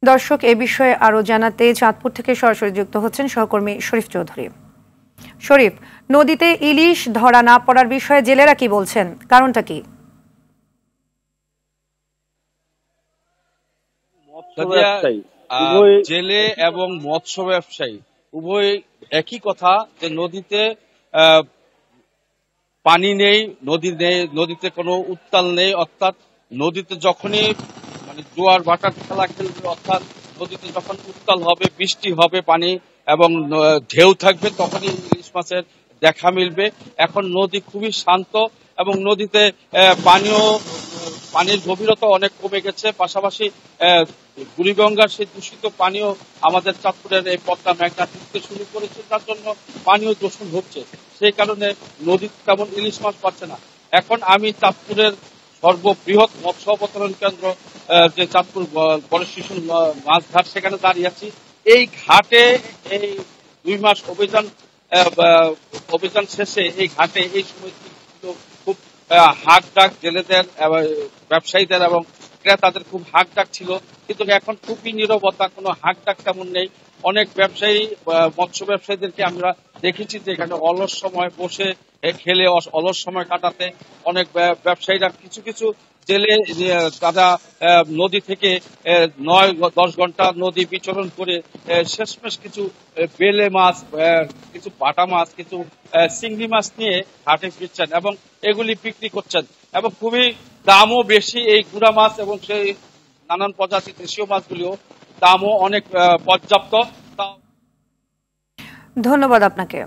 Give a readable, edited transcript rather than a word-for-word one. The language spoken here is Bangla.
দর্শক, এ বিষয়ে আরো জানাতে চাঁদপুর থেকে সরাসরি যুক্ত হচ্ছেন সহকর্মী শরীফ চৌধুরী। শরীফ, নদীতে ইলিশ ধরা না পড়ার বিষয়ে জেলেরা কি বলছেন, কারণটা কি? জেলে এবং মৎস্য ব্যবসায়ী উভয় একই কথা, যে নদীতে পানি নেই, নদীতে কোনো উত্তাল নেই। অর্থাৎ নদীতে যখনই জোয়ার ভাটার খেলা খেলবে, অর্থাৎ নদীতে যখন উত্তাল হবে, বৃষ্টি হবে, পানি এবং ঢেউ থাকবে, তখনই ইলিশ মাছের দেখা মিলবে। এখন নদী খুবই শান্ত এবং নদীতে পানির গভীরতা অনেক কমে গেছে। পাশাপাশি বুড়িগঙ্গার সেই দূষিত পানিও আমাদের চাঁদপুরের এই পদ্মা মেঘনা ঢুকতে শুরু করেছে, তার জন্য পানিও দূষণ হচ্ছে। সেই কারণে নদীতে তেমন ইলিশ মাছ পাচ্ছে না। এখন আমি চাঁদপুরের সর্ববৃহৎ মৎস্য অবতরণ কেন্দ্র যে চাঁদপুর বড় শিশু মাছ ঘাট, সেখানে দাঁড়িয়ে আছি। এই ঘাটে এই 2 মাস অভিযান শেষে এই ঘাটে এই সময় খুব হাক ডাক জেলেদের, ব্যবসায়ীদের এবং ক্রেতাদের খুব হাক ডাক ছিল, কিন্তু এখন খুবই নীরবতা, কোনো হাক ডাক তেমন নেই। অনেক ব্যবসায়ী, মৎস্য ব্যবসায়ীদেরকে আমরা দেখেছি যে এখানে অলস সময় বসে খেলে অলস সময় কাটাতে অনেক ব্যবসায়ীরা কিছু কিছু জেলে তারা নদী থেকে 9-10 ঘন্টা নদী বিচরণ করে শেষমেশ কিছু বেলে মাছ, কিছু বাটা মাছ, কিছু চিংড়ি মাছ নিয়ে হাটে ফিরছেন এবং এগুলি বিক্রি করছেন। এবং খুবই দামও বেশি এই গুড়া মাছ এবং সেই নানান প্রজাতির দেশীয় মাছগুলিও দামও অনেক পর্যাপ্ত। ধন্যবাদ আপনাকে।